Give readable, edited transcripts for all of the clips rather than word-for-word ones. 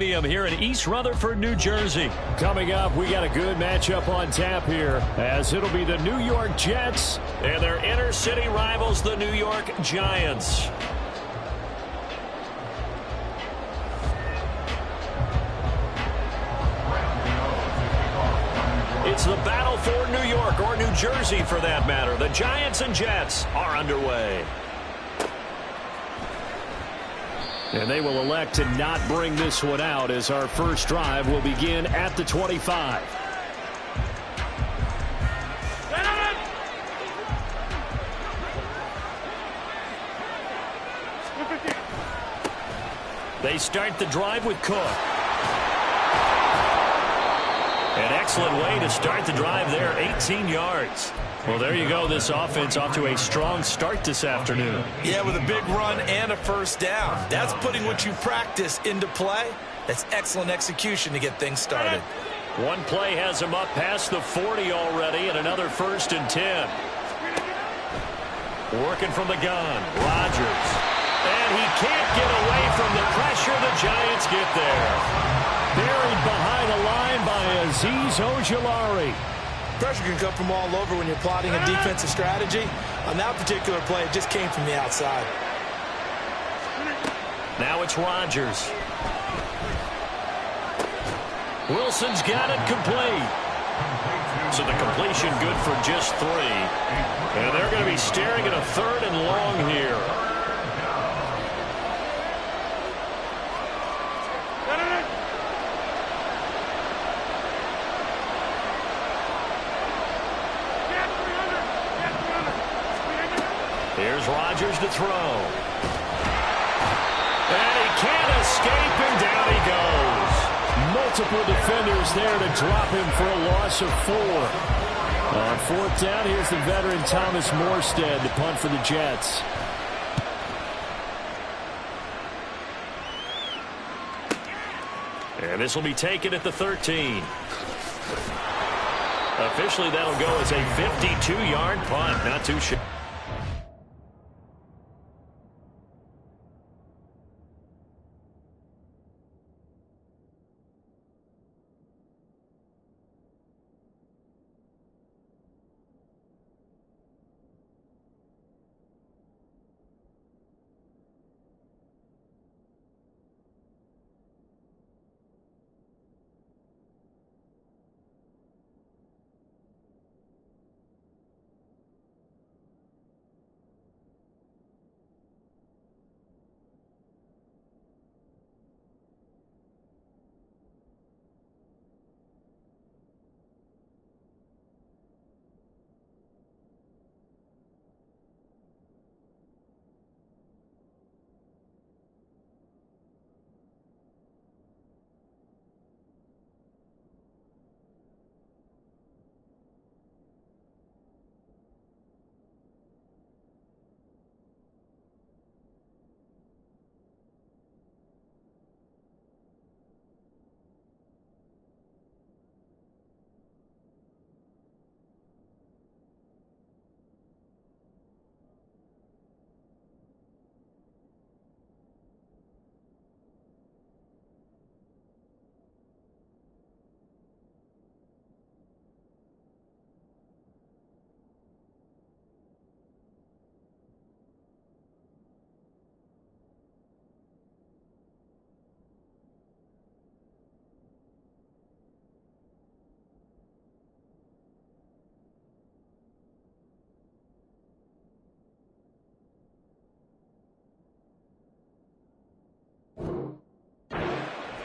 Here in East Rutherford, New Jersey. Coming up, we got a good matchup on tap here, as it'll be the New York Jets and their inner city rivals, the New York Giants. It's the battle for New York, or New Jersey for that matter. The Giants and Jets are underway. And they will elect to not bring this one out, as our first drive will begin at the 25. They start the drive with Cook. An excellent way to start the drive there, 18 yards. Well, there you go. This offense off to a strong start this afternoon. Yeah, with a big run and a first down. That's putting what you practice into play. That's excellent execution to get things started. One play has him up past the 40 already, and another 1st and 10. Working from the gun, Rodgers. And he can't get away from the pressure. The Giants get there. Buried behind the line by Azeez Ojulari. Pressure can come from all over when you're plotting a defensive strategy. On that particular play, it just came from the outside. Now it's Rodgers. Wilson's got it complete. So the completion good for just 3. And they're going to be staring at a 3rd and long here. Here's Rodgers to throw. And he can't escape, and down he goes. Multiple defenders there to drop him for a loss of 4. On 4th down, here's the veteran Thomas Morstead to punt for the Jets. And this will be taken at the 13. Officially, that'll go as a 52-yard punt. Not too sure.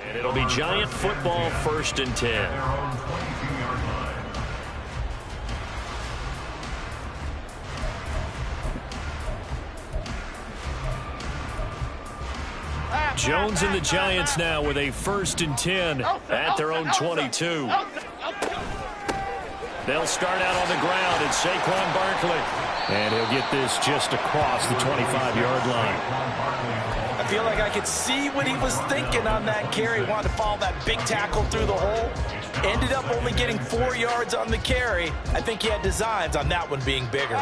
And it'll be Giant football, 1st and 10. Jones and the Giants now with a 1st and 10 at their own 22. They'll start out on the ground. It's Saquon Barkley. And he'll get this just across the 25-yard line. I feel like I could see what he was thinking on that carry. Wanted to follow that big tackle through the hole. Ended up only getting 4 yards on the carry. I think he had designs on that one being bigger.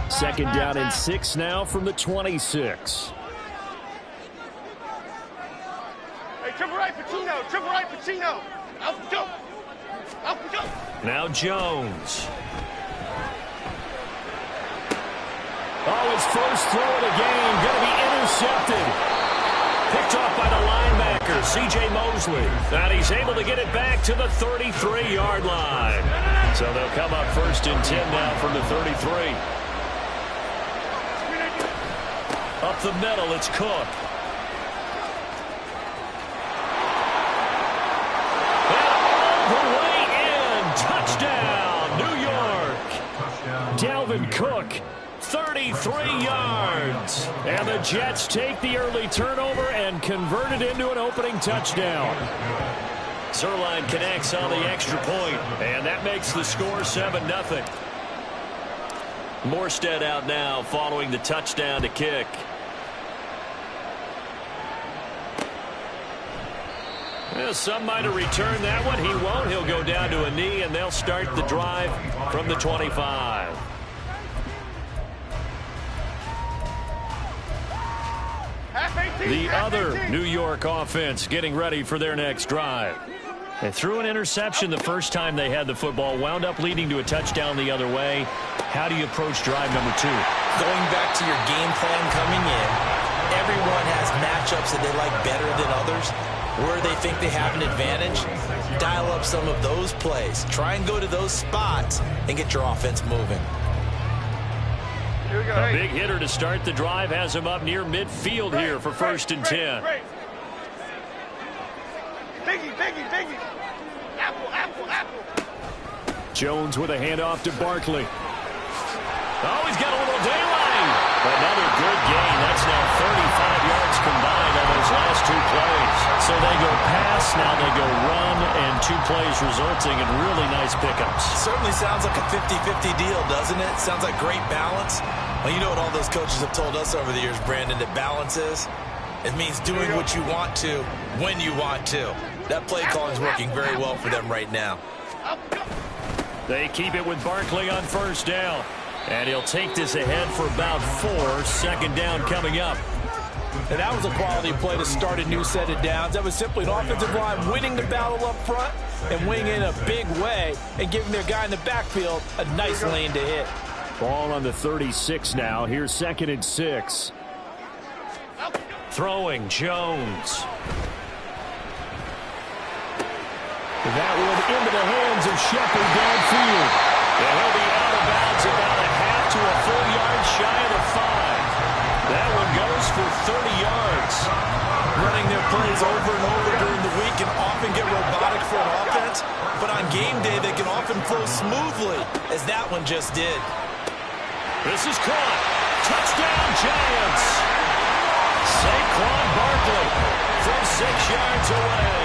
2nd down and 6 now from the 26. triple right, Pacino, triple right, Pacino. Out and go. Out and go. Now Jones. Oh, his first throw of the game, going to be intercepted. Picked off by the linebacker, C.J. Mosley. And he's able to get it back to the 33-yard line. So they'll come up 1st and 10 now from the 33. Up the middle, it's Cook. And all the way in. Touchdown, New York. Dalvin Cook. 33 yards. And the Jets take the early turnover and convert it into an opening touchdown. Zerline connects on the extra point, and that makes the score 7-0. Morstead out now following the touchdown to kick. Well, some might have returned that one. He won't. He'll go down to a knee, and they'll start the drive from the 25. The other New York offense getting ready for their next drive. They threw an interception the first time they had the football, wound up leading to a touchdown the other way. How do you approach drive number 2? Going back to your game plan coming in, everyone has matchups that they like better than others. Where they think they have an advantage, dial up some of those plays. Try and go to those spots and get your offense moving. A big hitter to start the drive has him up near midfield here for 1st and 10. Biggie. Apple. Jones with a handoff to Barkley. Oh, he's got a little daylight. Another good gain. That's now 35 yards combined on those last 2 plays. So they go pass, now they go run, and 2 plays resulting in really nice pickups. Certainly sounds like a 50-50 deal, doesn't it? Sounds like great balance. Well, you know what all those coaches have told us over the years, Brandon, that balance is? It means doing what you want to when you want to. That play calling is working very well for them right now. They keep it with Barkley on 1st down. And he'll take this ahead for about 4. 2nd down coming up. And that was a quality play to start a new set of downs. That was simply an offensive line winning the battle up front and winning in a big way and giving their guy in the backfield a nice lane to hit. Ball on the 36 now. Here's 2nd and 6. Throwing Jones. That one into the hands of Shepard downfield. And he'll be out of bounds about a half to a full yard shy of the 5. That one goes for 30 yards. Running their plays over and over during the week can often get robotic for an offense, but on game day they can often flow smoothly, as that one just did. This is caught. Touchdown, Giants. Saquon Barkley from 6 yards away.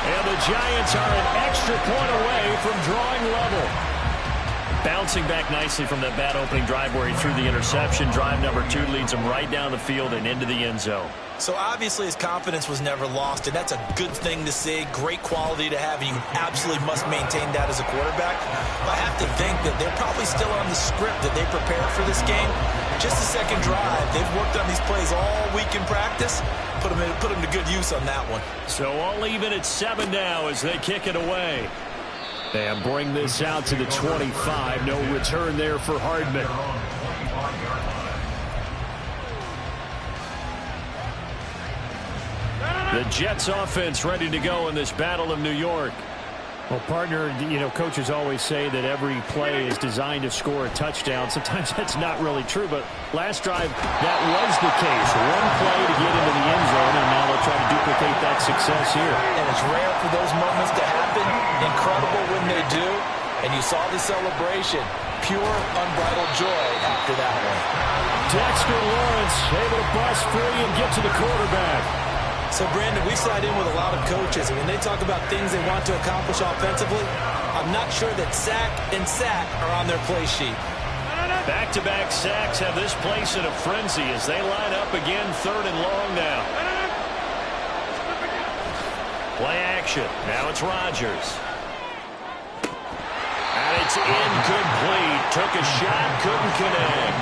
And the Giants are an extra point away from drawing level. Bouncing back nicely from that bad opening drive where he threw the interception. Drive number 2 leads him right down the field and into the end zone. So obviously his confidence was never lost, and that's a good thing to see. Great quality to have, and you absolutely must maintain that as a quarterback. But I have to think that they're probably still on the script that they prepared for this game. Just the second drive. They've worked on these plays all week in practice. Put them to good use on that one. So all even at 7 now as they kick it away. And bring this out to the 25. No return there for Hardman. The Jets offense ready to go in this Battle of New York. Well, partner, coaches always say that every play is designed to score a touchdown. Sometimes that's not really true, but last drive, that was the case. One play to get into the end zone, and now they'll try to duplicate that success here. And it's rare for those moments to happen. Incredible when they do. And you saw the celebration. Pure, unbridled joy after that one. Dexter Lawrence able to bust free and get to the quarterback. So, Brandon, we sat in with a lot of coaches, and when they talk about things they want to accomplish offensively, I'm not sure that sack and sack are on their play sheet. Back-to-back sacks have this place in a frenzy as they line up again 3rd and long now. Play action. Now it's Rodgers. And it's incomplete. Took a shot, couldn't connect.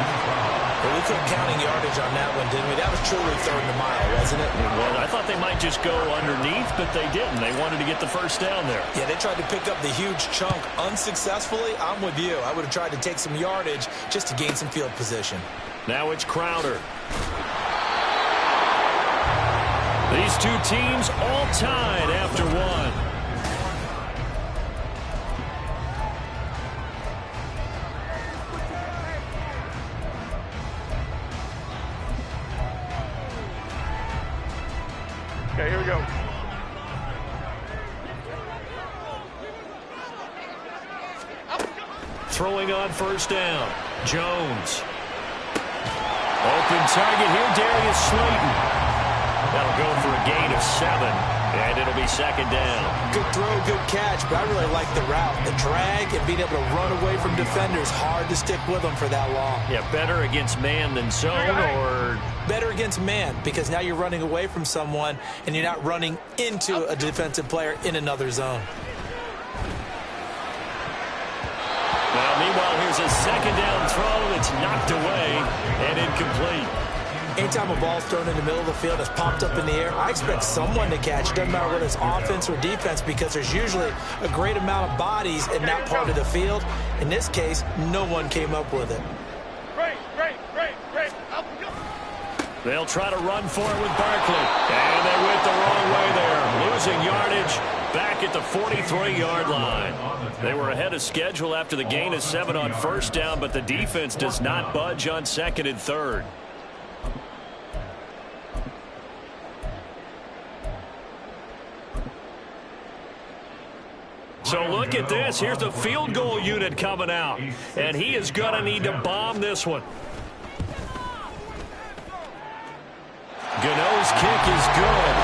Well, we quit counting yardage on that one, didn't we? That was truly third and a mile, wasn't it? Well, I thought they might just go underneath, but they didn't. They wanted to get the first down there. Yeah, they tried to pick up the huge chunk unsuccessfully. I'm with you. I would have tried to take some yardage just to gain some field position. Now it's Crowder. These two teams all tied after one. Okay, here we go. Throwing on first down. Jones. Open target here, Darius Slayton. That'll go for a gain of 7, and it'll be second down. Good throw, good catch, but I really like the route. The drag and being able to run away from defenders, hard to stick with them for that long. Yeah, better against man than zone, or... Better against man, because now you're running away from someone, and you're not running into a defensive player in another zone. Well, meanwhile, here's a second down throw that's knocked away and incomplete. Anytime a ball's thrown in the middle of the field that's popped up in the air, I expect someone to catch. It doesn't matter whether it's offense or defense, because there's usually a great amount of bodies in that part of the field. In this case, no one came up with it. Great. They'll try to run for it with Barkley. And they went the wrong way there. Losing yardage back at the 43-yard line. They were ahead of schedule after the gain of 7 on first down, but the defense does not budge on second and third. So look at this. Here's the field goal unit coming out. And he is going to need to bomb this one. Gano's kick is good.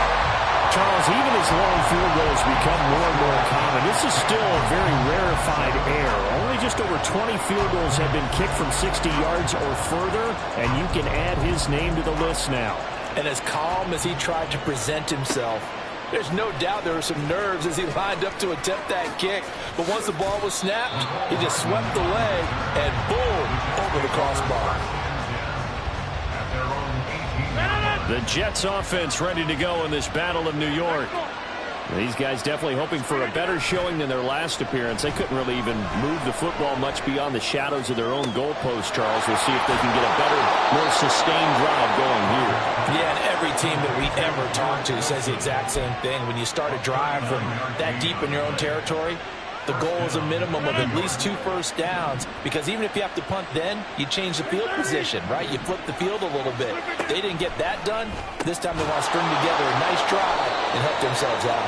Charles, even as long field goals become more and more common, this is still a very rarefied air. Only just over 20 field goals have been kicked from 60 yards or further, and you can add his name to the list now. And as calm as he tried to present himself, there's no doubt there were some nerves as he lined up to attempt that kick. But once the ball was snapped, he just swept the leg and boom, over the crossbar. The Jets offense ready to go in this Battle of New York. These guys definitely hoping for a better showing than their last appearance. They couldn't really even move the football much beyond the shadows of their own goalpost, Charles. We'll see if they can get a better, more sustained drive going here. Yeah, and every team that we ever talk to says the exact same thing. When you start a drive from that deep in your own territory, the goal is a minimum of at least 2 first downs, because even if you have to punt then, you change the field position, right? You flip the field a little bit. They didn't get that done. This time they want to string together a nice drive and help themselves out.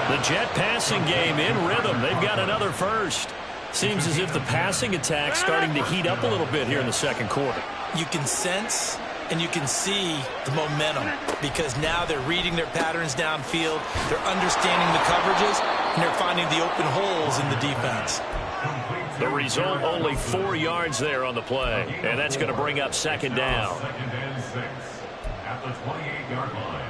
The Jet passing game in rhythm. They've got another first. Seems as if the passing attack's starting to heat up a little bit here in the second quarter. You can sense and you can see the momentum, because now they're reading their patterns downfield, they're understanding the coverages, and they're finding the open holes in the defense. The result, only 4 yards there on the play, and that's going to bring up second down. Second and 6 at the 28-yard line.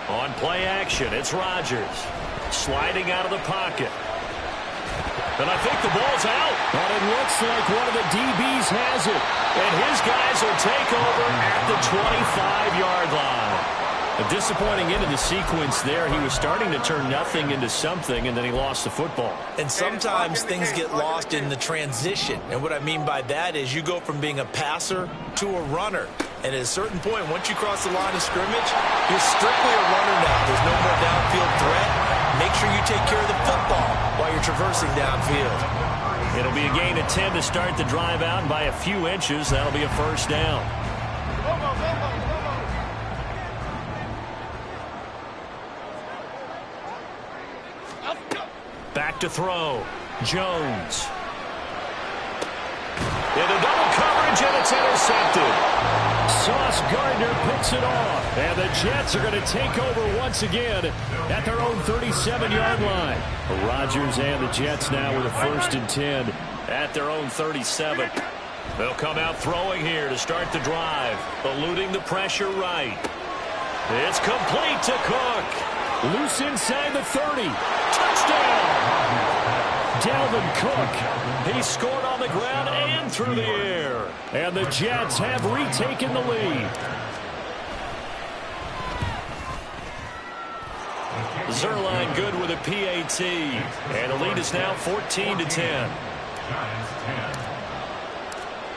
On play action, it's Rodgers. Sliding out of the pocket. And I think the ball's out. But it looks like one of the DBs has it. And his guys will take over at the 25-yard line. A disappointing end of the sequence there. He was starting to turn nothing into something, and then he lost the football. And sometimes things get lost in the transition. And what I mean by that is you go from being a passer to a runner. And at a certain point, once you cross the line of scrimmage, you're strictly a runner now. There's no more downfield threat. Make sure you take care of the football while you're traversing downfield. It'll be a gain of 10 to start the drive out, and by a few inches, that'll be a first down. Back to throw. Jones. Into double coverage, and it's intercepted. Sauce Gardner picks it off. And the Jets are going to take over once again at their own 37-yard line. Rodgers and the Jets now with a 1st and 10 at their own 37. They'll come out throwing here to start the drive. Eluding the pressure right. It's complete to Cook. Loose inside the 30. Touchdown! Dalvin Cook. He scored on the ground and through the air. And the Jets have retaken the lead. Zerline good with a PAT. And the lead is now 14-10.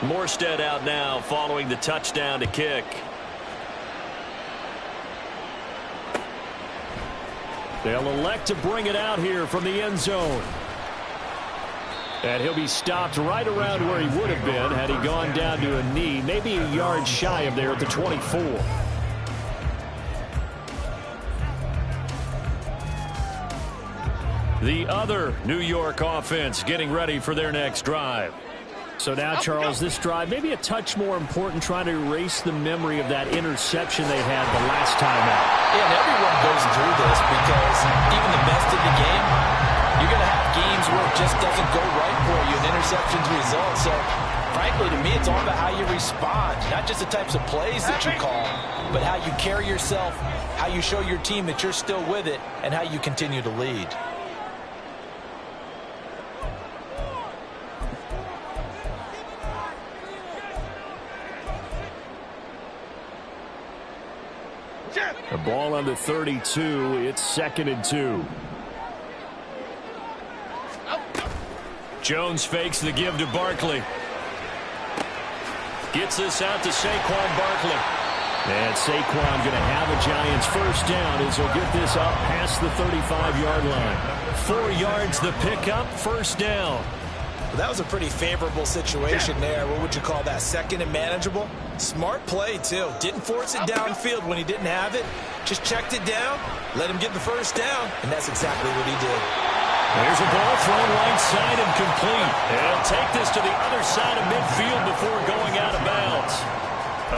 Morstead out now following the touchdown to kick. They'll elect to bring it out here from the end zone. And he'll be stopped right around where he would have been had he gone down to a knee, maybe a yard shy of there at the 24. The other New York offense getting ready for their next drive. So now, Charles, this drive maybe a touch more important, trying to erase the memory of that interception they had the last time out. Yeah, and everyone goes through this because even the best of the game, you're going to have games where it just doesn't go right for you, and interceptions result. So, frankly, to me, it's all about how you respond, not just the types of plays that you call, but how you carry yourself, how you show your team that you're still with it, and how you continue to lead. The ball on the 32. It's 2nd and 2. Jones fakes the give to Barkley. Gets this out to Saquon Barkley. And Saquon going to have a Giants first down as he'll get this up past the 35-yard line. 4 yards the pickup, first down. Well, that was a pretty favorable situation there. What would you call that? 2nd and manageable? Smart play, too. Didn't force it downfield when he didn't have it. Just checked it down, let him get the first down, and that's exactly what he did. There's a ball thrown right side and complete. And he'll take this to the other side of midfield before going out of bounds.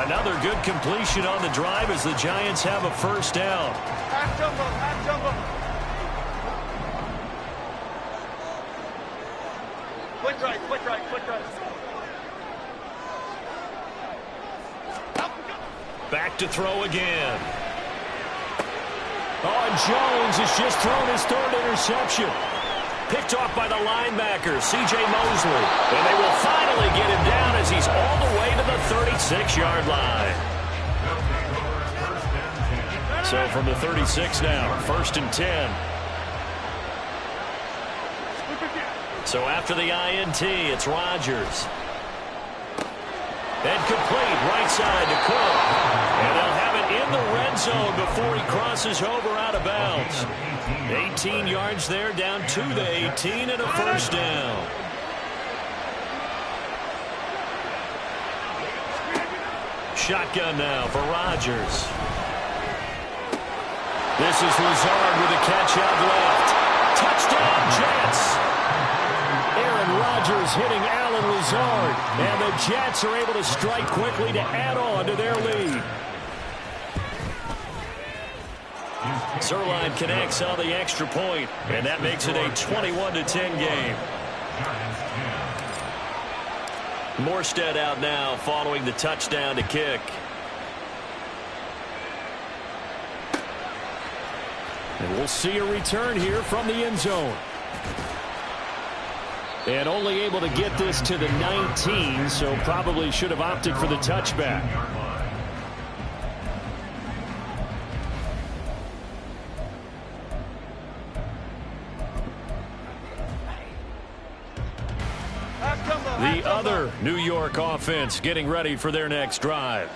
Another good completion on the drive as the Giants have a first down. Half jumbo, half jumbo. Quick right, quick right, quick right. Back to throw again. Oh, and Jones has just thrown his 3rd interception. Picked off by the linebacker, C.J. Mosley. And they will finally get him down as he's all the way to the 36-yard line. So from the 36 now, 1st and 10. So after the INT, it's Rodgers. And complete, right side to Cook. And they'll have it in the red zone before he crosses over out of bounds. 18 yards there, down to the 18, and a first down. Shotgun now for Rodgers. This is Lazard with a catch out left. Touchdown, Jets. Aaron Rodgers hitting Alan Lazard, and the Jets are able to strike quickly to add on to their lead. Zerline connects on the extra point, and that makes it a 21-10 game. Morstead out now following the touchdown to kick. And we'll see a return here from the end zone. And only able to get this to the 19, so probably should have opted for the touchback. The other New York offense getting ready for their next drive.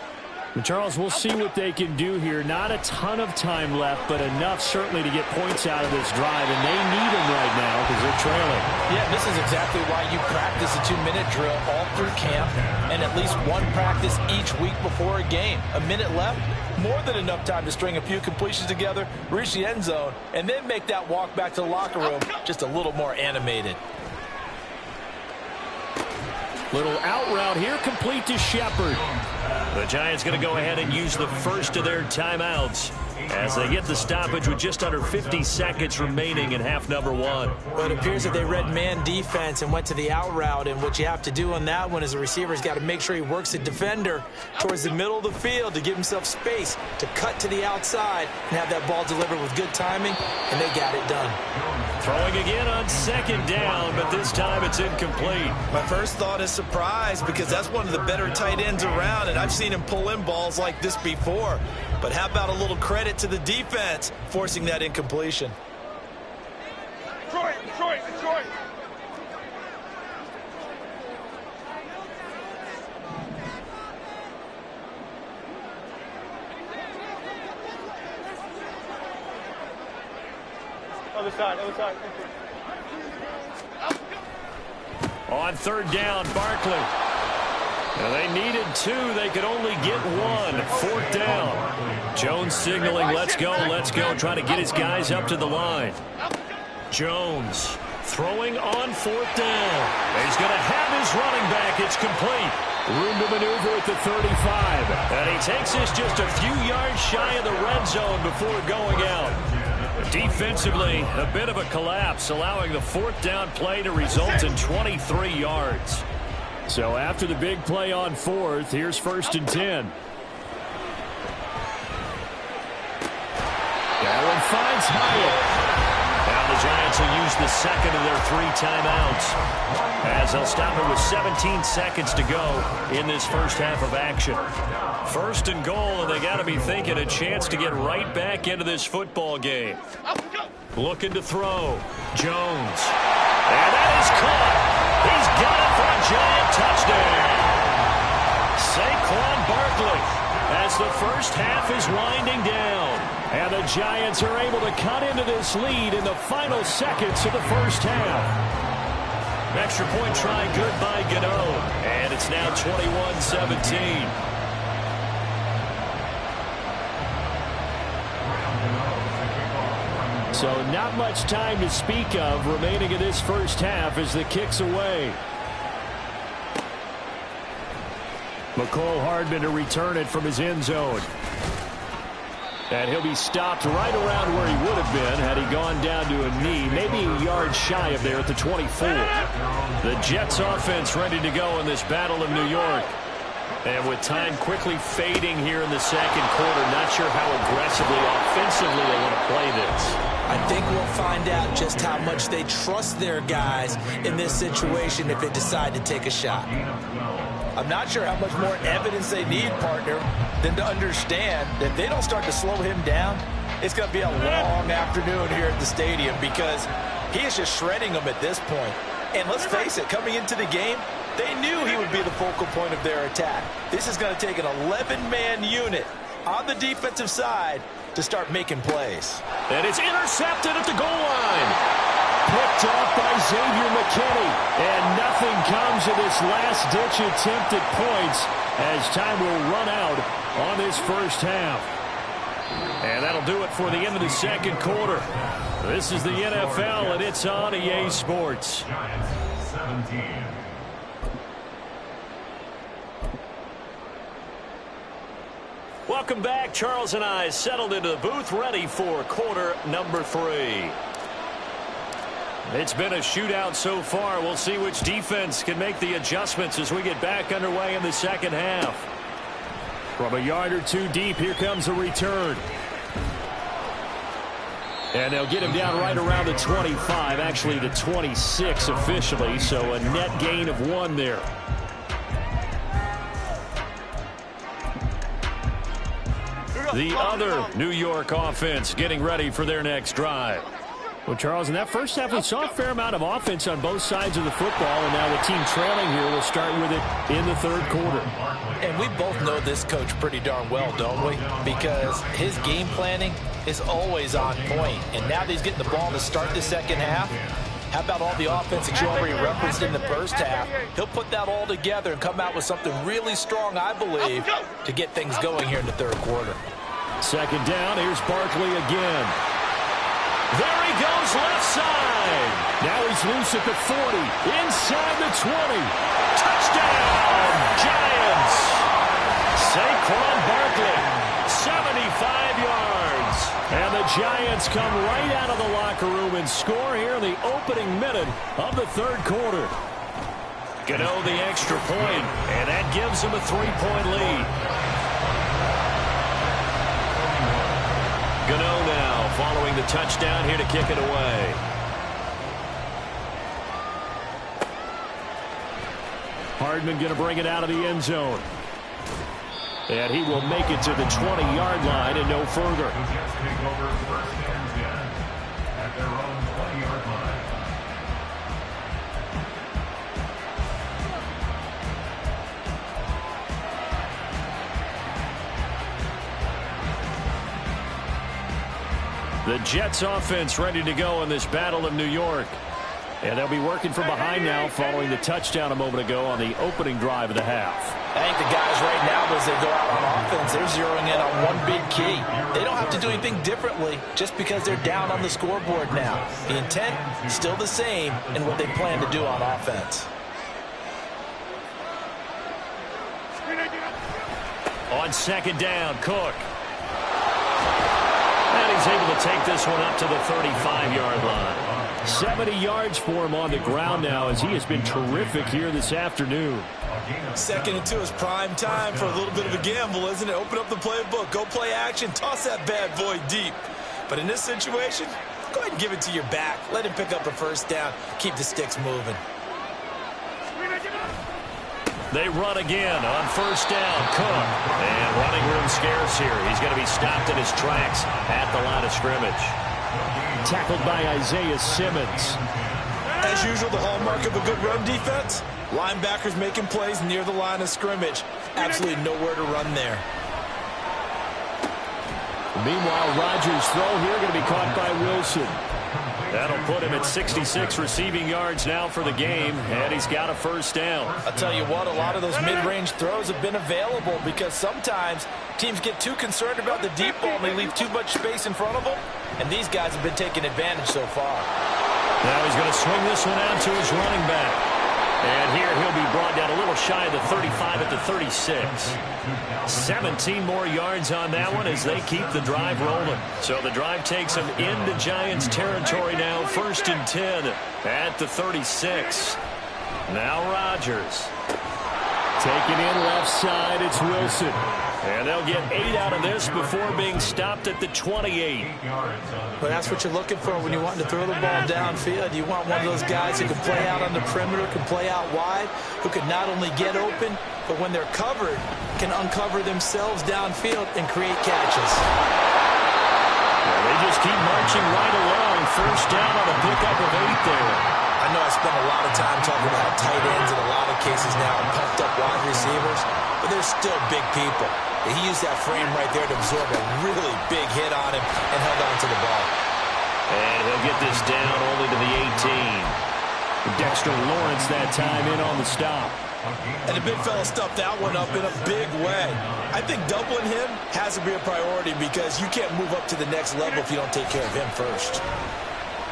And Charles, we'll see what they can do here. Not a ton of time left, but enough certainly to get points out of this drive, and they need them right now because they're trailing. Yeah, this is exactly why you practice a 2-minute drill all through camp and at least one practice each week before a game. A minute left, more than enough time to string a few completions together, reach the end zone, and then make that walk back to the locker room just a little more animated. Little out route here, complete to Shepard. The Giants going to go ahead and use the first of their timeouts. as they get the stoppage with just under 50 seconds remaining in half number one. Well, it appears that they read man defense and went to the out route, and what you have to do on that one is the receiver's got to make sure he works the defender towards the middle of the field to give himself space to cut to the outside and have that ball delivered with good timing, and they got it done. Throwing again on second down, but this time it's incomplete. My first thought is surprise, because that's one of the better tight ends around, and I've seen him pull in balls like this before. But how about a little credit to the defense forcing that incompletion? Detroit, Detroit, Detroit. Other side, other side. On third down, Barkley. Now they needed two. They could only get one. Fourth down. Jones signaling, let's go, trying to get his guys up to the line. Jones throwing on fourth down. He's going to have his running back. It's complete. Room to maneuver at the 35. And he takes this just a few yards shy of the red zone before going out. Defensively, a bit of a collapse, allowing the fourth down play to result in 23 yards. So after the big play on fourth, here's 1st and 10. That one finds Hyatt. Now the Giants will use the second of their 3 timeouts, as they'll stop it with 17 seconds to go in this first half of action. 1st and goal, and they got to be thinking a chance to get right back into this football game. Looking to throw. Jones. And that is caught. He's got it for a Giant touchdown. Saquon Barkley, as the first half is winding down. And the Giants are able to cut into this lead in the final seconds of the first half. Extra point try good by Gano. And it's now 21-17. So not much time to speak of remaining in this first half as the kick's away. McCole Hardman to return it from his end zone. And he'll be stopped right around where he would have been had he gone down to a knee, maybe a yard shy of there at the 24. The Jets offense ready to go in this Battle of New York. And with time quickly fading here in the second quarter, not sure how aggressively, offensively they want to play this. I think we'll find out just how much they trust their guys in this situation if they decide to take a shot. I'm not sure how much more evidence they need, partner, than to understand that if they don't start to slow him down, it's going to be a long afternoon here at the stadium, because he is just shredding them at this point. And let's face it, coming into the game, they knew he would be the focal point of their attack. This is going to take an 11-man unit on the defensive side to start making plays. And it's intercepted at the goal line. Picked off by Xavier McKinney. And nothing comes of this last-ditch attempt at points as time will run out on this first half. And that'll do it for the end of the second quarter. This is the NFL, and it's on EA Sports. Giants 17. Welcome back. Charles and I settled into the booth, ready for quarter number 3. It's been a shootout so far. We'll see which defense can make the adjustments as we get back underway in the second half. From a yard or two deep, here comes a return. And they'll get him down right around the 25, actually the 26 officially, so a net gain of 1 there. The other New York offense getting ready for their next drive. Well, Charles, in that first half, we saw a fair amount of offense on both sides of the football, and now the team trailing here will start with it in the third quarter. And we both know this coach pretty darn well, don't we? Because his game planning is always on point. And now that he's getting the ball to start the second half, how about all the offense that you already referenced in the first half? He'll put that all together and come out with something really strong, I believe, to get things going here in the third quarter. Second down, here's Barkley again. There he goes left side. Now he's loose at the 40, inside the 20. Touchdown, Giants. Saquon Barkley, 75 yards. Jets come right out of the locker room and score here in the opening minute of the third quarter. Gano the extra point, and that gives them a 3-point lead. Gano now following the touchdown here to kick it away. Hardman going to bring it out of the end zone. And he will make it to the 20-yard line and no further. The Jets take over first and 10 at their own 20-yard line. The Jets offense ready to go in this Battle of New York. And they'll be working from behind now following the touchdown a moment ago on the opening drive of the half. I think the guys right now, as they go out on offense, they're zeroing in on one big key. They don't have to do anything differently just because they're down on the scoreboard now. The intent is still the same in what they plan to do on offense. On second down, Cook. And he's able to take this one up to the 35-yard line. 70 yards for him on the ground now as he has been terrific here this afternoon. Second and 2 is prime time for a little bit of a gamble, isn't it? Open up the playbook, go play action, toss that bad boy deep. But in this situation, go ahead and give it to your back. Let him pick up a first down. Keep the sticks moving. They run again on first down. Cook. And running room scarce here. He's going to be stopped in his tracks at the line of scrimmage. Tackled by Isaiah Simmons. As usual, the hallmark of a good run defense, linebackers making plays near the line of scrimmage. Absolutely nowhere to run there. Meanwhile, Rodgers' throw here going to be caught by Wilson. That'll put him at 66 receiving yards now for the game, and he's got a first down. I'll tell you what, a lot of those mid-range throws have been available because sometimes teams get too concerned about the deep ball and they leave too much space in front of them, and these guys have been taking advantage so far. Now he's going to swing this one out to his running back. And here he'll be brought down a little shy of the 35 at the 36. 17 more yards on that one as they keep the drive rolling. So the drive takes them into Giants territory now. First and 10 at the 36. Now Rodgers. Taking in left side, it's Wilson. And they'll get 8 out of this before being stopped at the 28. But that's what you're looking for when you want to throw the ball downfield. You want one of those guys who can play out on the perimeter, can play out wide, who can not only get open, but when they're covered, can uncover themselves downfield and create catches. Well, they just keep marching right along. First down on a pickup of 8 there. I know I spent a lot of time talking about tight ends in a lot of cases now and pumped up wide receivers, but they're still big people. He used that frame right there to absorb a really big hit on him and held on to the ball. And he'll get this down only to the 18. Dexter Lawrence that time in on the stop. And the big fella stuffed that one up in a big way. I think doubling him has to be a priority because you can't move up to the next level if you don't take care of him first.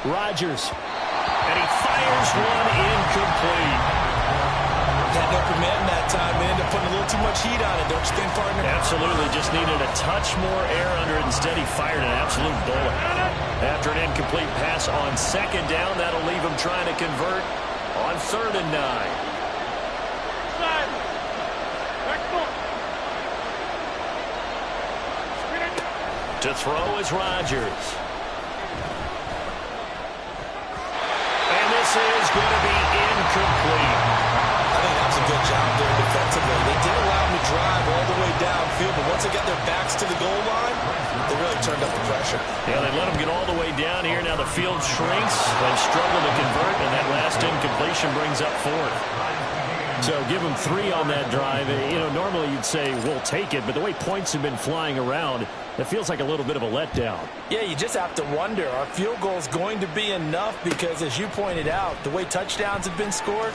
Rodgers. And he fires one incomplete. Had no command that time, man. They're putting a little too much heat on it, don't you think, partner? Absolutely. Just needed a touch more air under it. Instead, he fired an absolute bullet. After an incomplete pass on second down, that'll leave him trying to convert on 3rd and 9. To throw is Rodgers. And this is going to be incomplete. I think that was a good job there defensively. They did allow him to drive all the way downfield, but once they got their backs to the goal line, they really turned up the pressure. Yeah, they let him get all the way down here. Now the field shrinks. They struggle to convert, and that last incompletion brings up 4th. So give them 3 on that drive. You know, normally you'd say, we'll take it, but the way points have been flying around, it feels like a little bit of a letdown. Yeah, you just have to wonder, are field goals going to be enough? Because as you pointed out, the way touchdowns have been scored,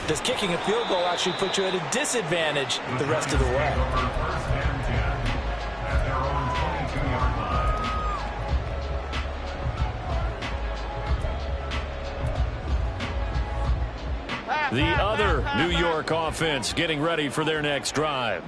does kicking a field goal actually put you at a disadvantage the rest of the way? The other New York offense getting ready for their next drive.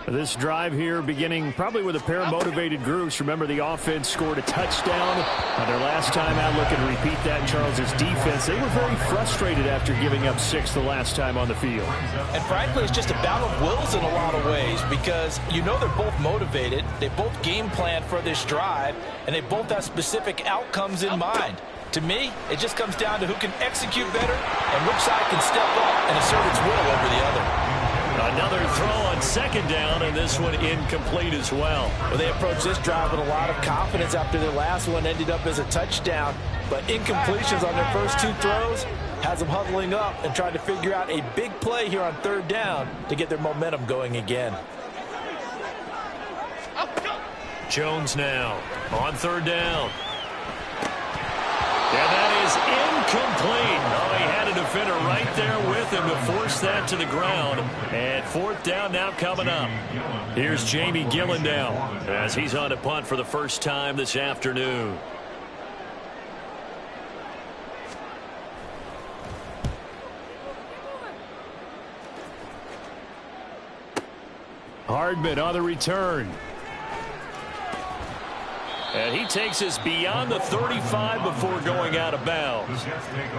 This drive here beginning probably with a pair of motivated groups. Remember, the offense scored a touchdown on their last time out. Looking to repeat that in Charles's defense. They were very frustrated after giving up 6 the last time on the field. And frankly, it's just a battle of wills in a lot of ways because you know they're both motivated. They both game plan for this drive, and they both have specific outcomes in mind. To me, it just comes down to who can execute better and which side can step up and assert its will over the other. Another throw on second down, and this one incomplete as well. Well, they approached this drive with a lot of confidence after their last one ended up as a touchdown. But incompletions on their first 2 throws has them huddling up and trying to figure out a big play here on third down to get their momentum going again. Jones now on third down. And that is incomplete. Oh, he had a defender right there with him to force that to the ground. And fourth down now coming up. Here's Jamie Gillen now as he's on to punt for the first time this afternoon. Hardman on the return. And he takes us beyond the 35 before going out of bounds.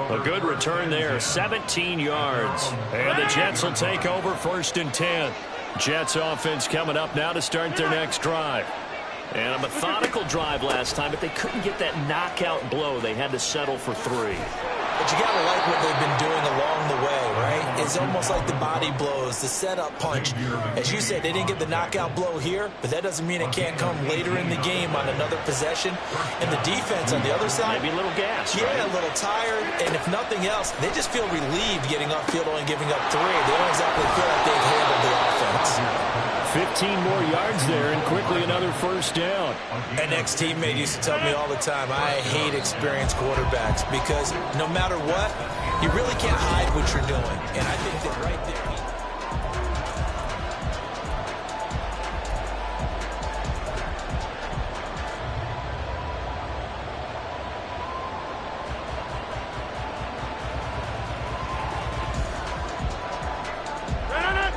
A good return there, 17 yards. And the Jets will take over first and 10. Jets offense coming up now to start their next drive. And a methodical drive last time, but they couldn't get that knockout blow. They had to settle for 3. But you got to like what they've been doing along the way, right? It's almost like the body blows, the setup punch. As you said, they didn't get the knockout blow here, but that doesn't mean it can't come later in the game on another possession. And the defense on the other side, maybe a little gas. Yeah, right? A little tired. And if nothing else, they just feel relieved getting upfield only giving up 3. They don't exactly feel like they've handled the offense. 15 more yards there, and quickly another first down. An ex-teammate used to tell me all the time, I hate experienced quarterbacks because no matter what, you really can't hide what you're doing. And I think that right there.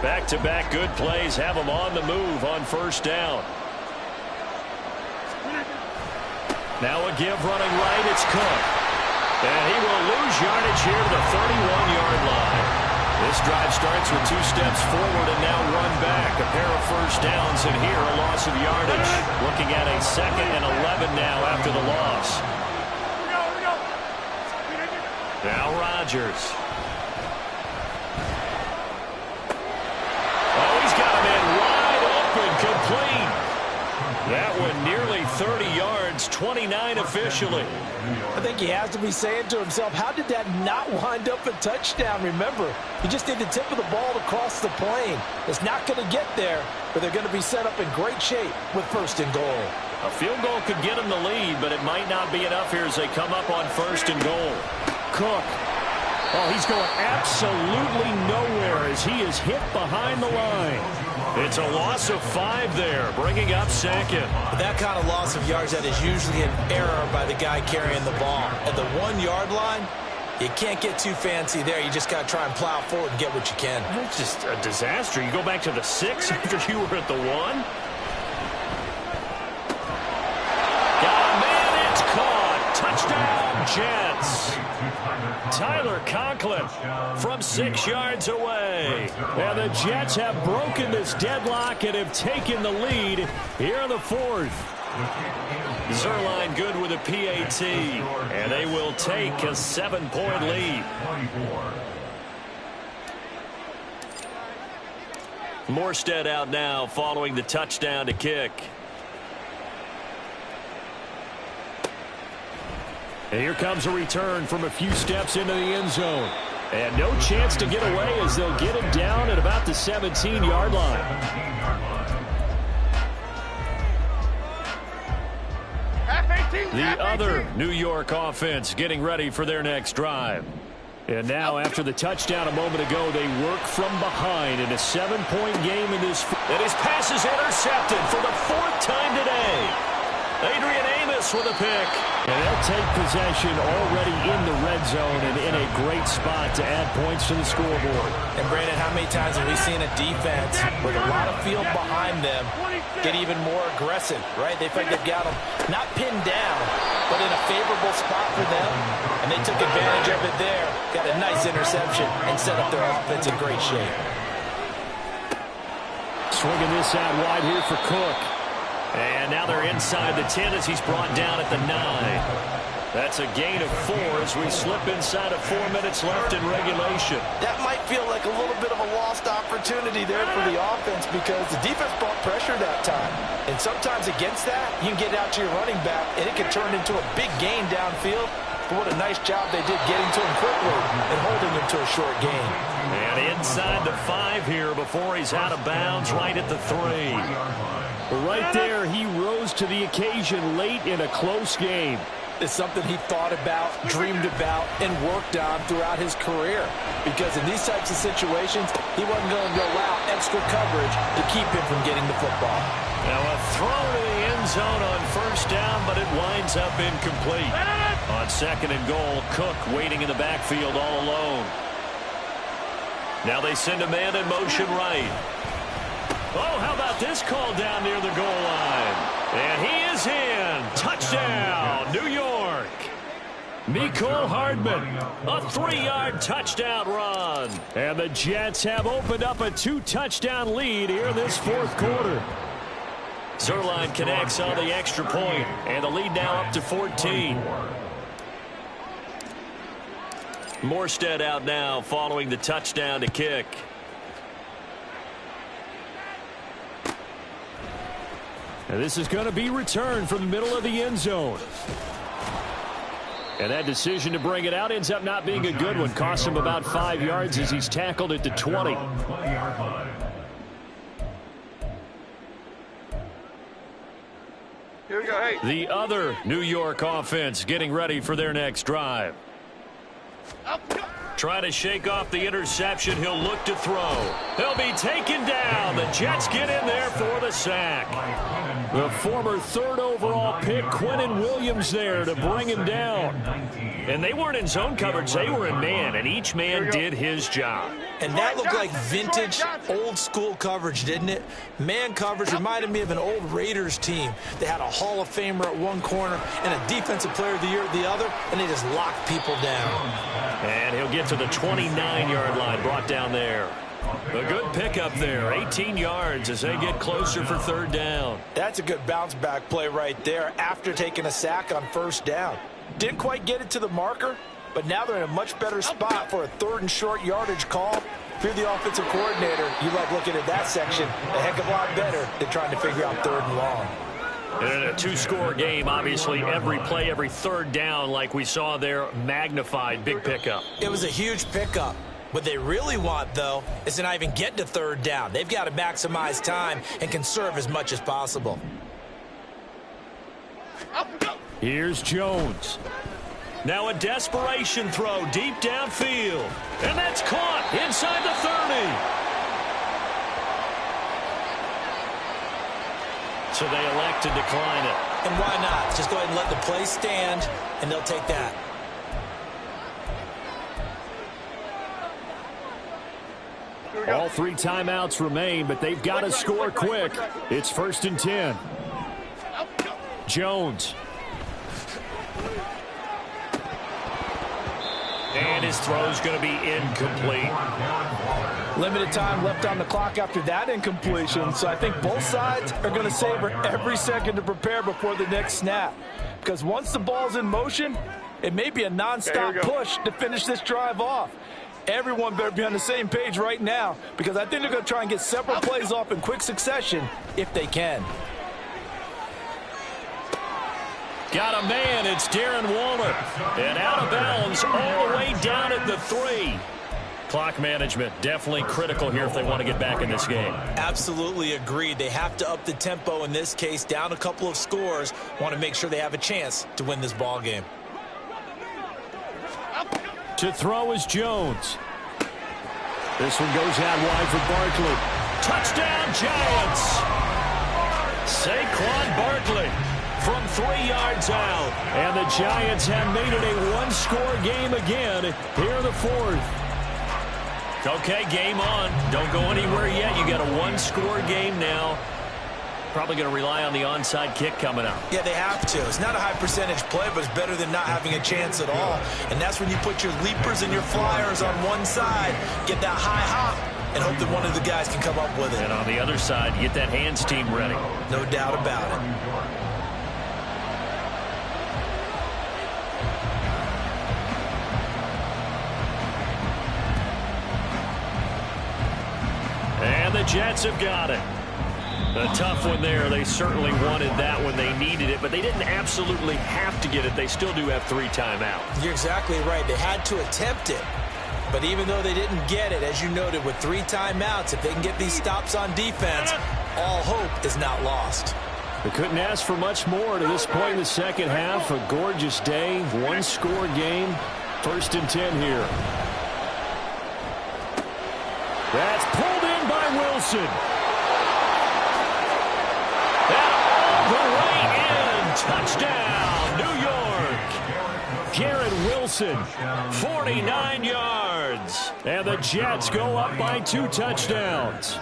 Back-to-back good plays have them on the move on first down. Now a give running right, it's Cook. And he will lose yardage here to the 31-yard line. This drive starts with 2 steps forward and now 1 back. A pair of first downs, and here a loss of yardage. Looking at a 2nd and 11 now after the loss. Now Rodgers. Complete. That one nearly 30 yards, 29 officially. I think he has to be saying to himself, how did that not wind up a touchdown? Remember, you just need the tip of the ball to cross the plane. It's not going to get there, but they're going to be set up in great shape with first and goal. A field goal could get them the lead, but it might not be enough here as they come up on first and goal. Cook. Oh, he's going absolutely nowhere as he is hit behind the line. It's a loss of 5 there, bringing up 2nd. That kind of loss of yards, that is usually an error by the guy carrying the ball. At the 1-yard line, you can't get too fancy there. You just got to try and plow forward and get what you can. It's just a disaster. You go back to the 6 after you were at the 1. Got a man, it's caught. Touchdown, Jets. Tyler Conklin from 6 yards away. And the Jets have broken this deadlock and have taken the lead here in the 4th. Zerline good with a PAT. And they will take a 7-point lead. Morstead out now following the touchdown to kick. And here comes a return from a few steps into the end zone. And no chance to get away as they'll get him down at about the 17-yard line. The other New York offense getting ready for their next drive. And now after the touchdown a moment ago, they work from behind in a 7-point game in this. And his pass is intercepted for the 4th time today. Adrian Amos with a pick. And they'll take possession already in the red zone and in a great spot to add points to the scoreboard. And, Brandon, how many times have we seen a defense with a lot of field behind them get even more aggressive, right? They think they've got them not pinned down, but in a favorable spot for them, and they took advantage of it there. Got a nice interception and set up their offense in great shape. Swinging this out wide here for Cook. And now they're inside the 10 as he's brought down at the 9. That's a gain of 4 as we slip inside of 4 minutes left in regulation. That might feel like a little bit of a lost opportunity there for the offense because the defense brought pressure that time. And sometimes against that, you can get out to your running back, and it can turn into a big gain downfield. But what a nice job they did getting to him quickly and holding him to a short gain. And inside the 5 here before he's out of bounds right at the 3. Right there, he rose to the occasion late in a close game. It's something he thought about, dreamed about, and worked on throughout his career. Because in these types of situations, he wasn't going to allow extra coverage to keep him from getting the football. Now a throw to the end zone on first down, but it winds up incomplete. On 2nd and goal, Cook waiting in the backfield all alone. Now they send a man in motion right. Oh, how about this call down near the goal line? And he is in. Touchdown, New York. Mecole Hardman, a 3-yard touchdown run. And the Jets have opened up a 2-touchdown lead here in this 4th quarter. Zerline connects on the extra point, and the lead now up to 14. Morstead out now following the touchdown to kick. And this is going to be returned from the middle of the end zone. And that decision to bring it out ends up not being a good one. Cost him about 5 yards as he's tackled at the 20. Here we go, hey. The other New York offense getting ready for their next drive. Try to shake off the interception. He'll look to throw. He'll be taken down. The Jets get in there for the sack. The former 3rd overall pick, Quinnen Williams, there to bring him down. And they weren't in zone coverage. They were in man, and each man did his job. And that looked like vintage, old-school coverage, didn't it? Man coverage reminded me of an old Raiders team. They had a Hall of Famer at one corner and a Defensive Player of the Year at the other, and they just locked people down. And he'll get to the 29-yard line, brought down there. A good pickup there, 18 yards as they get closer for 3rd down. That's a good bounce-back play right there after taking a sack on 1st down. Didn't quite get it to the marker, but now they're in a much better spot for a 3rd and short yardage call. If you're the offensive coordinator, you like looking at that section a heck of a lot better than trying to figure out 3rd and long. And in a 2-score game, obviously every play, every 3rd down like we saw there, magnified, big pickup. It was a huge pickup. What they really want, though, is to not even get to 3rd down. They've got to maximize time and conserve as much as possible. Here's Jones. Now a desperation throw deep downfield. And that's caught inside the 30. So they elect to decline it. And why not? Just go ahead and let the play stand, and they'll take that. All 3 timeouts remain, but they've got to score quick. It's 1st and 10. Jones. And his throw's going to be incomplete. Limited time left on the clock after that incompletion, so I think both sides are going to savor every second to prepare before the next snap. Because once the ball's in motion, it may be a nonstop push to finish this drive off. Everyone better be on the same page right now, because I think they're going to try and get several plays off in quick succession if they can. Got a man, it's Darren Waller. And out of bounds all the way down at the 3. Clock management definitely critical here if they want to get back in this game. Absolutely agreed. They have to up the tempo in this case, down a couple of scores. Want to make sure they have a chance to win this ball game. To throw is Jones. This one goes out wide for Barkley. Touchdown, Giants! Saquon Barkley. from 3 yards out. And the Giants have made it a one-score game again here in the fourth. Okay, game on. Don't go anywhere yet. You got a one-score game now. Probably going to rely on the onside kick coming up. Yeah, they have to. It's not a high percentage play, but it's better than not having a chance at all. And that's when you put your leapers and your flyers on one side, get that high hop, and hope that one of the guys can come up with it. And on the other side, get that hands team ready. No doubt about it. And the Jets have got it. A tough one there. They certainly wanted that when they needed it, but they didn't absolutely have to get it. They still do have 3 timeouts. You're exactly right. They had to attempt it. But even though they didn't get it, as you noted, with 3 timeouts, if they can get these stops on defense, all hope is not lost. They couldn't ask for much more to this point in the second half. A gorgeous day, one-score game. 1st and 10 here. That's pulled in by Wilson. And all the way in. Touchdown, New York. Garrett Wilson, 49 yards. And the Jets go up by 2 touchdowns.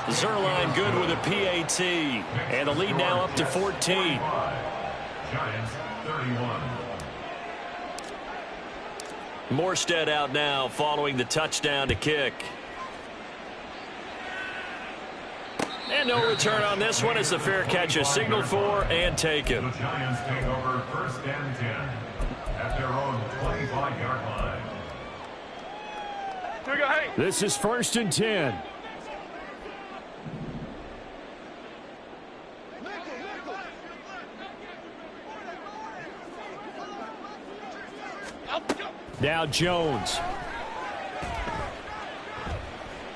Zerline good with a PAT. And the lead now up to 14. Giants 31. Morstead out now following the touchdown to kick. And no return on this one as the fair catch is signaled for and taken. The Giants take over 1st and 10 at their own 25-yard line. Here we go, hey. This is 1st and 10. Now Jones.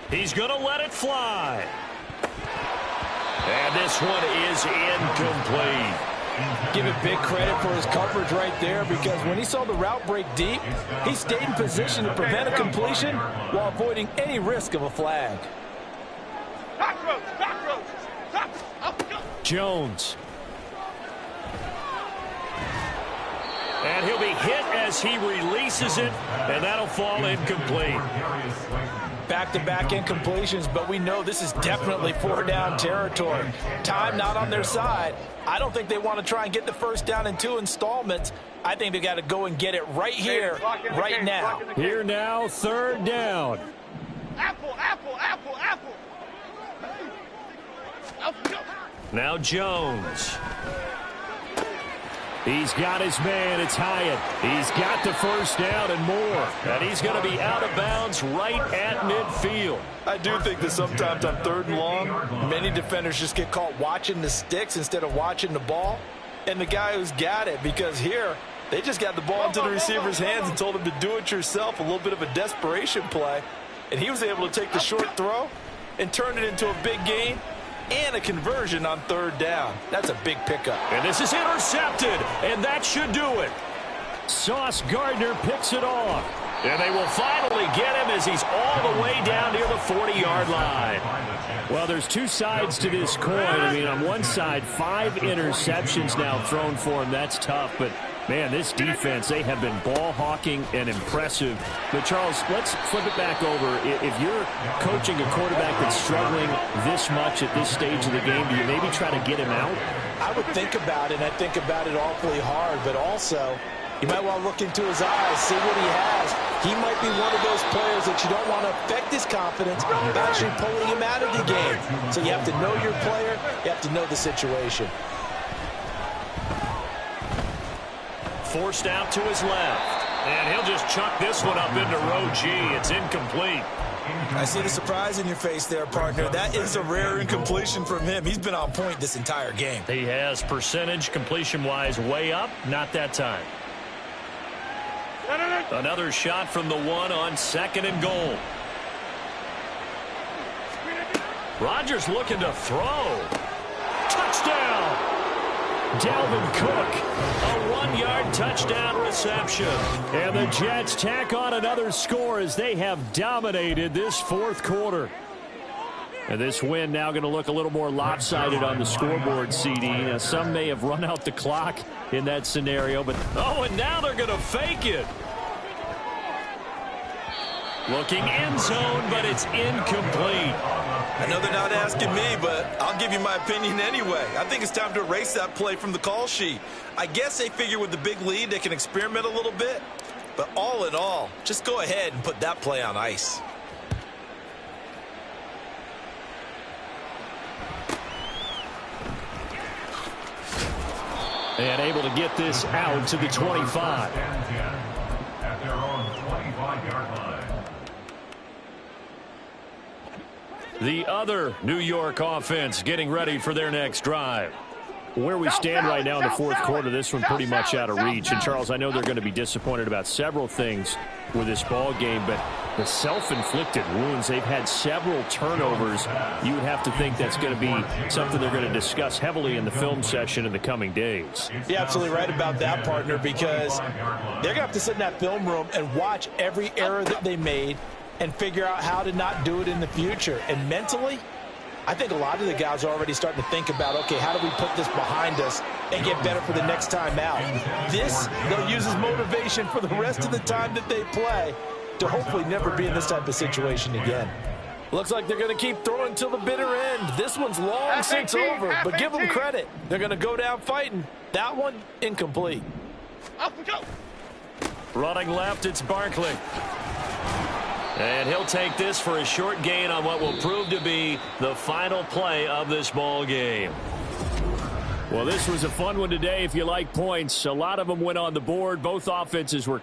He's going to let it fly. And this one is incomplete. Give it big credit for his coverage right there, because when he saw the route break deep, he stayed in position to prevent a completion while avoiding any risk of a flag. Jones. And he'll be hit as he releases it, and that'll fall incomplete. Back-to-back incompletions, but we know this is definitely 4-down territory. Time not on their side. I don't think they want to try and get the 1st down in 2 installments. I think they got to go and get it right here, right now. Here now, 3rd down. Apple. Now Jones. He's got his man. It's Hyatt. He's got the 1st down and more. And he's going to be out of bounds right at midfield. I do think that sometimes on 3rd and long, many defenders just get caught watching the sticks instead of watching the ball. And the guy who's got it, because here, they just got the ball into the receiver's hands and told him to do it yourself, a little bit of a desperation play. And he was able to take the short throw and turn it into a big gain and a conversion on 3rd down. That's a big pickup. And this is intercepted, and that should do it. Sauce Gardner picks it off. And they will finally get him as he's all the way down near the 40-yard line. Well, there's 2 sides to this coin. I mean, on one side, 5 interceptions now thrown for him. That's tough, but man, this defense, they have been ball hawking and impressive. But, Charles, let's flip it back over. If you're coaching a quarterback that's struggling this much at this stage of the game, do you maybe try to get him out? I would think about it, and I think about it awfully hard, but also you might want to look into his eyes, see what he has. He might be one of those players that you don't want to affect his confidence by actually pulling him out of the game. So you have to know your player. You have to know the situation. Forced out to his left. And he'll just chuck this one up into row G. It's incomplete. I see the surprise in your face there, partner. That is a rare incompletion from him. He's been on point this entire game. He has percentage completion-wise way up. Not that time. Another shot from the 1 on 2nd and goal. Rodgers looking to throw. Touchdown! Dalvin Cook, a 1-yard touchdown reception. And the Jets tack on another score as they have dominated this 4th quarter. And this win now going to look a little more lopsided on the scoreboard, CD. Now, some may have run out the clock in that scenario, but oh, and now they're going to fake it. Looking end zone, but it's incomplete. I know they're not asking me, but I'll give you my opinion anyway. I think it's time to erase that play from the call sheet. I guess they figure with the big lead they can experiment a little bit. But all in all, just go ahead and put that play on ice. And able to get this out to the 25. At their own 25-yard line. The other New York offense getting ready for their next drive. Where we stand right now in the fourth quarter, this one pretty much out of reach. And, Charles, I know they're going to be disappointed about several things with this ball game, but the self-inflicted wounds, they've had several turnovers. You would have to think that's going to be something they're going to discuss heavily in the film session in the coming days. You're absolutely right about that, partner, because they're going to have to sit in that film room and watch every error that they made and figure out how to not do it in the future. And mentally, I think a lot of the guys are already starting to think about, okay, how do we put this behind us and get better for the next time out? This, they'll use as motivation for the rest of the time that they play to hopefully never be in this type of situation again. Looks like they're going to keep throwing till the bitter end. This one's long since over, but give them credit. They're going to go down fighting. That one, incomplete. Up we go. Running left, it's Barkley. And he'll take this for a short gain on what will prove to be the final play of this ball game. Well, this was a fun one today if you like points. A lot of them went on the board. Both offenses were